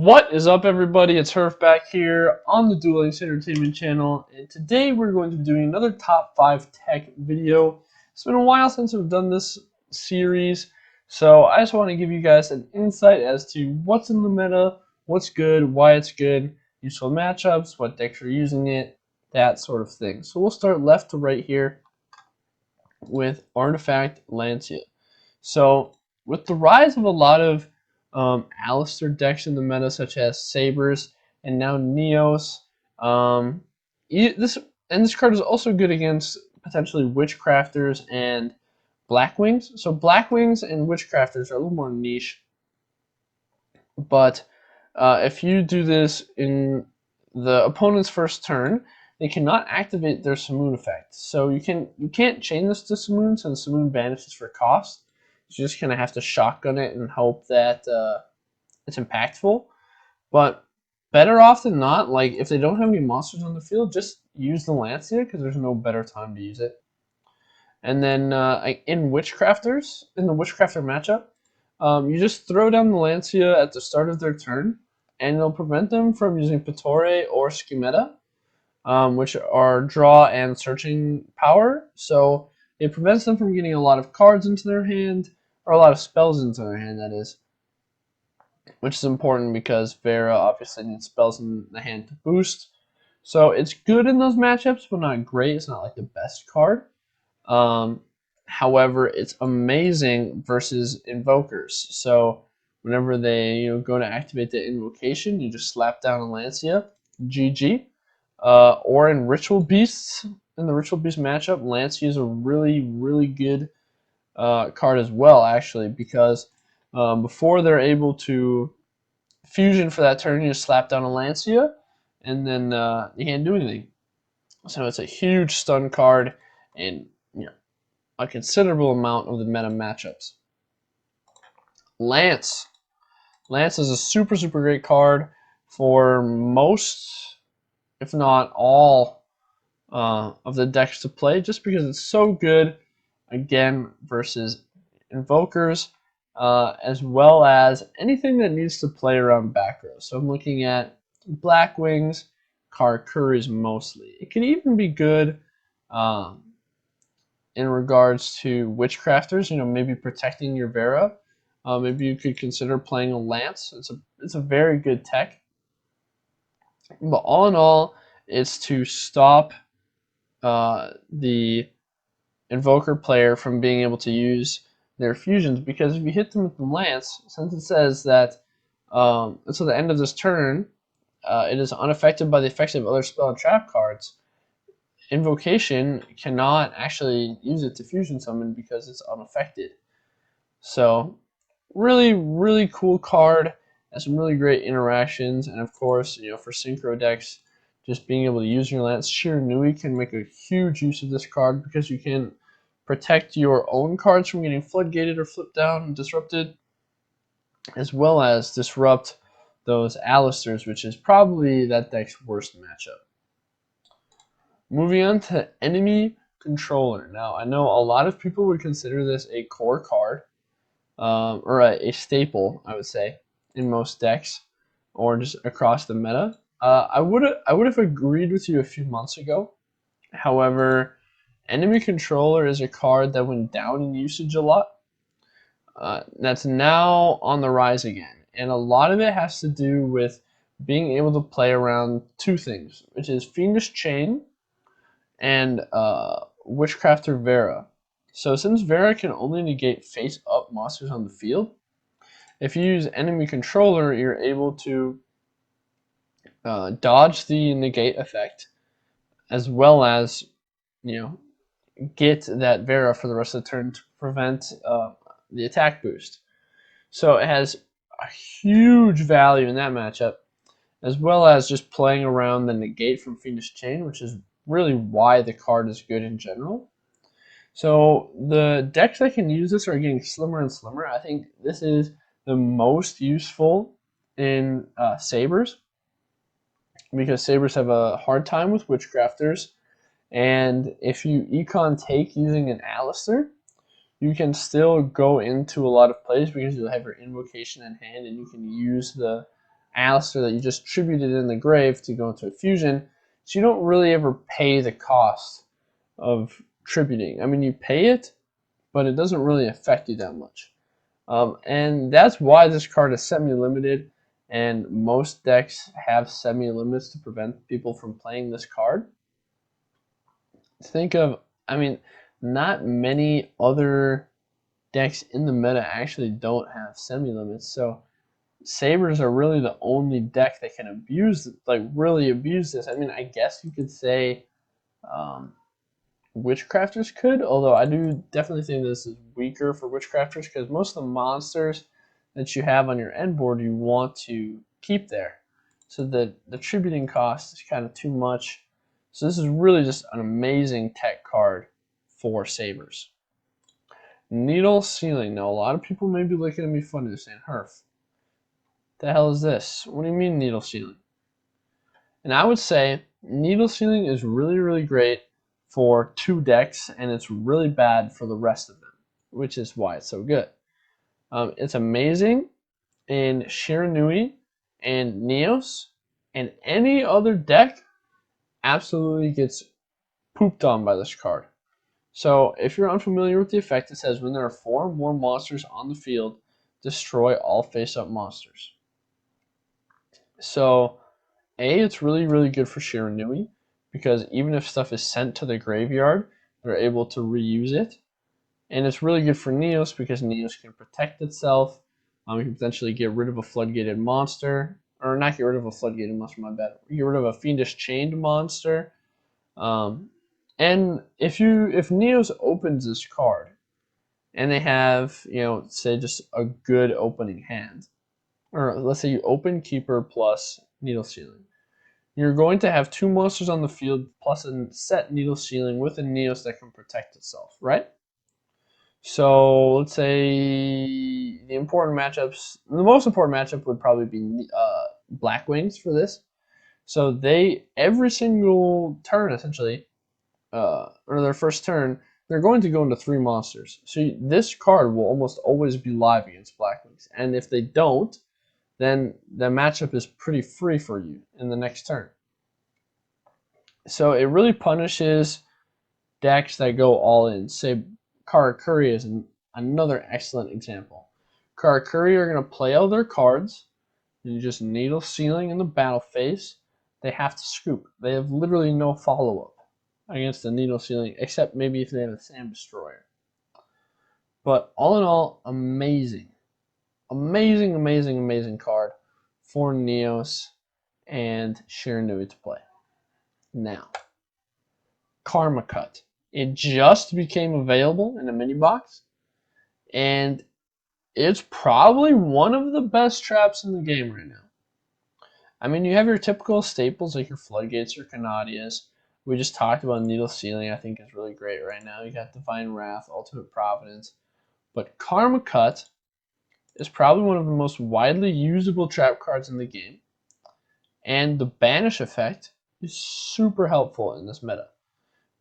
What is up, everybody? It's Herf back here on the Duel Links Entertainment channel, and today we're going to be doing another top 5 tech video. It's been a while since we've done this series, so I just want to give you guys an insight as to what's in the meta, what's good, why it's good, useful matchups, what decks are using it, that sort of thing. So we'll start left to right here with Artifact Lancia. So with the rise of a lot of Alistair decks in the meta, such as Sabers and now Neos, this card is also good against potentially Witchcrafters and Blackwings. So Blackwings and Witchcrafters are a little more niche, but if you do this in the opponent's first turn, they cannot activate their Simoon effect. So you can't chain this to Simoon since Simoon banishes for cost. You just kind of have to shotgun it and hope that it's impactful. But better off than not, like if they don't have any monsters on the field, just use the Lancia because there's no better time to use it. And then in Witchcrafters, in the Witchcrafter matchup, you just throw down the Lancia at the start of their turn, and it'll prevent them from using Pittore or Schemata, which are draw and searching power. So it prevents them from getting a lot of cards into their hand, or a lot of spells into their hand, that is. Which is important because Vera obviously needs spells in the hand to boost. So it's good in those matchups, but not great. It's not like the best card. However, it's amazing versus invokers. So whenever they go to activate the invocation, you just slap down a Lancia, GG. Or in Ritual Beasts, in the Ritual Beast matchup, Lancia is a really good card as well, actually, because before they're able to fusion for that turn, you just slap down a Lancia, and then you can't do anything. So it's a huge stun card, and a considerable amount of the meta matchups. Lance. Lance is a super great card for most, if not all, of the decks to play, just because it's so good, again, versus invokers, as well as anything that needs to play around back row. So I'm looking at Blackwings, Karakuris mostly. It can even be good in regards to Witchcrafters, maybe protecting your Vera. Maybe you could consider playing a Lance. It's a very good tech. But all in all, it's to stop the Invoker player from being able to use their fusions, because if you hit them with the Lance, since it says that until the end of this turn, it is unaffected by the effects of other spell and trap cards, Invocation cannot actually use it to fusion summon because it's unaffected. So really cool card, has some really great interactions, and of course, for synchro decks, just being able to use your Lance. Shiranui can make a huge use of this card because you can protect your own cards from getting floodgated or flipped down and disrupted, as well as disrupt those Alistairs, which is probably that deck's worst matchup. Moving on to Enemy Controller. Now, I know a lot of people would consider this a core card, or a staple, I would say, in most decks, or just across the meta. I would have agreed with you a few months ago. However, Enemy Controller is a card that went down in usage a lot. That's now on the rise again, and a lot of it has to do with being able to play around two things, which is Fiendish Chain and Witchcrafter Vera. So since Vera can only negate face-up monsters on the field, if you use Enemy Controller, you're able to dodge the negate effect, as well as get that Vera for the rest of the turn to prevent the attack boost. So it has a huge value in that matchup, as well as just playing around the negate from Fiendish Chain, which is really why the card is good in general. So the decks that can use this are getting slimmer and slimmer. I think this is the most useful in Sabers, because Sabers have a hard time with Witchcrafters, and if you econ take using an Alistair, you can still go into a lot of plays because you'll have your invocation in hand and you can use the Alistair that you just tributed in the grave to go into a fusion, so you don't really ever pay the cost of tributing. I mean, you pay it, but it doesn't really affect you that much. And that's why this card is semi-limited, and most decks have semi-limits to prevent people from playing this card. Think of, I mean, not many other decks in the meta actually don't have semi-limits, so Sabers are really the only deck that can abuse, like really abuse this. I mean, I guess you could say Witchcrafters could, although I do definitely think this is weaker for Witchcrafters because most of the monsters that you have on your end board you want to keep there. So the tributing cost is kind of too much. So this is really just an amazing tech card for Sabers. Needle Sealing. Now a lot of people may be looking at me funny saying, Herf, the hell is this? What do you mean Needle Sealing? And I would say Needle Sealing is really, really great for 2 decks, and it's really bad for the rest of them, which is why it's so good. It's amazing in Shiranui and Neos, and any other deck absolutely gets pooped on by this card. So if you're unfamiliar with the effect, it says when there are 4 or more monsters on the field, destroy all face-up monsters. So it's really, really good for Shiranui because even if stuff is sent to the graveyard, they're able to reuse it. And it's really good for Neos because Neos can protect itself. You can potentially get rid of a floodgated monster. Or not get rid of a floodgated monster, my bad. Get rid of a fiendish chained monster. And if Neos opens this card and they have, say just a good opening hand, or let's say you open Keeper plus Needle Sealing, you're going to have 2 monsters on the field plus a set Needle Sealing with a Neos that can protect itself, right? So let's say the important matchups, the most important matchup would probably be Black Wings for this. So they, every single turn essentially, or their first turn, they're going to go into 3 monsters. So this card will almost always be live against Black Wings. And if they don't, then the matchup is pretty free for you in the next turn. So it really punishes decks that go all in. Say Karakuri is another excellent example. Karakuri are going to play all their cards, and you just Needle Sealing in the battle phase. They have to scoop. They have literally no follow-up against the Needle Sealing, except maybe if they have a Sand Destroyer. But all in all, amazing. Amazing, amazing, amazing card for Neos and Shiranui to play. Now, Karma Cut. It just became available in a mini box, and it's probably one of the best traps in the game right now. I mean, you have your typical staples like your Floodgates or Canadias. We just talked about Needle Sealing, I think is really great right now. You got Divine Wrath, Ultimate Providence. But Karma Cut is probably one of the most widely usable trap cards in the game. And the Banish effect is super helpful in this meta,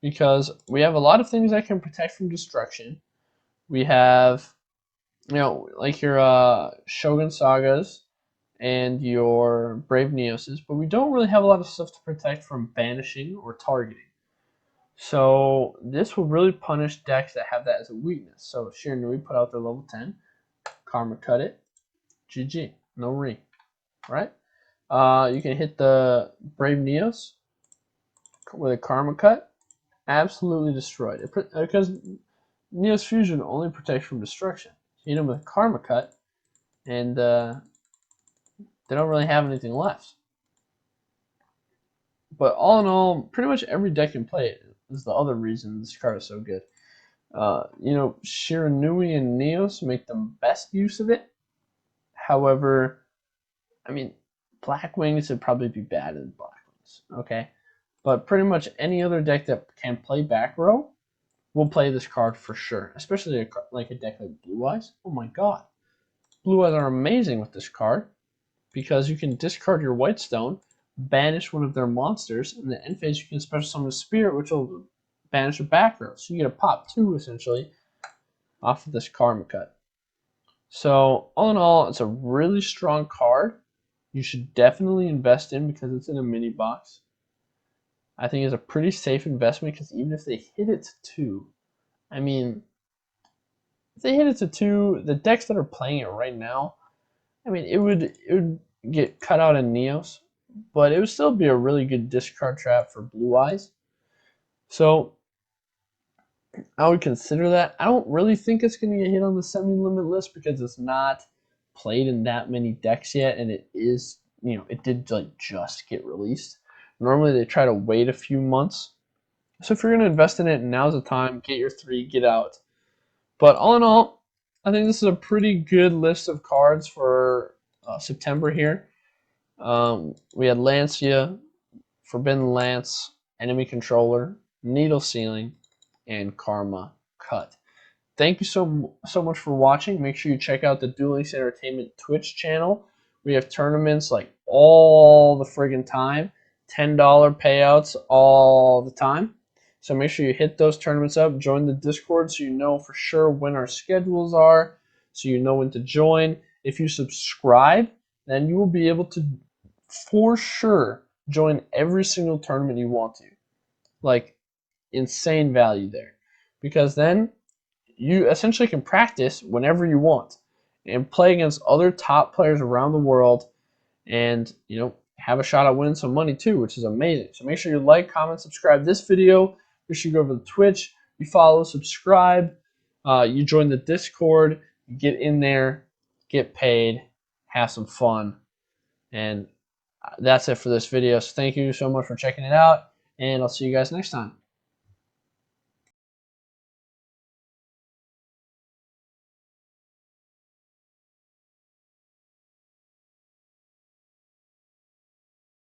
because we have a lot of things that can protect from destruction. We have, like your Shogun Sagas and your Brave Neoses, but we don't really have a lot of stuff to protect from banishing or targeting. So this will really punish decks that have that as a weakness. So Shiranui put out their level 10, Karma Cut it, GG, no re, right? You can hit the Brave Neos with a Karma Cut, absolutely destroyed it, because Neos Fusion only protects from destruction. You hit them with a Karma Cut, and they don't really have anything left. But all in all, pretty much every deck can play it. Is the other reason this card is so good. Shiranui and Neos make the best use of it. However, I mean, Black Wings would probably be bad in Black Wings, okay? But pretty much any other deck that can play back row will play this card for sure. Especially like a deck like Blue Eyes. Oh my god. Blue Eyes are amazing with this card, because you can discard your Whitestone, banish one of their monsters, and in the end phase you can special summon a Spirit, which will banish a back row. So you get a pop 2 essentially off of this Karma Cut. So all in all, it's a really strong card. you should definitely invest in because it's in a mini box. I think it's a pretty safe investment because even if they hit it to 2, I mean, if they hit it to 2, the decks that are playing it right now, I mean, it would get cut out in Neos, but it would still be a really good discard trap for Blue Eyes. So I would consider that. I don't really think it's going to get hit on the semi-limit list because it's not played in that many decks yet, and it is, it did like just get released. Normally they try to wait a few months. So if you're going to invest in it, now's the time. Get your 3, get out. But all in all, I think this is a pretty good list of cards for September here. We had Lancia, Forbidden Lance, Enemy Controller, Needle Sealing, and Karma Cut. Thank you so much for watching. Make sure you check out the Duel Links Entertainment Twitch channel. We have tournaments like all the friggin' time, $10 payouts all the time. So make sure you hit those tournaments up. Join the Discord so you know for sure when our schedules are, so you know when to join. If you subscribe, then you will be able to for sure join every single tournament you want to. Like, insane value there. Because then you essentially can practice whenever you want and play against other top players around the world and, have a shot at winning some money too, which is amazing. So make sure you like, comment, subscribe this video. You should go over to Twitch, you follow, subscribe, you join the Discord, you get in there, get paid, have some fun. And that's it for this video. So thank you so much for checking it out, and I'll see you guys next time.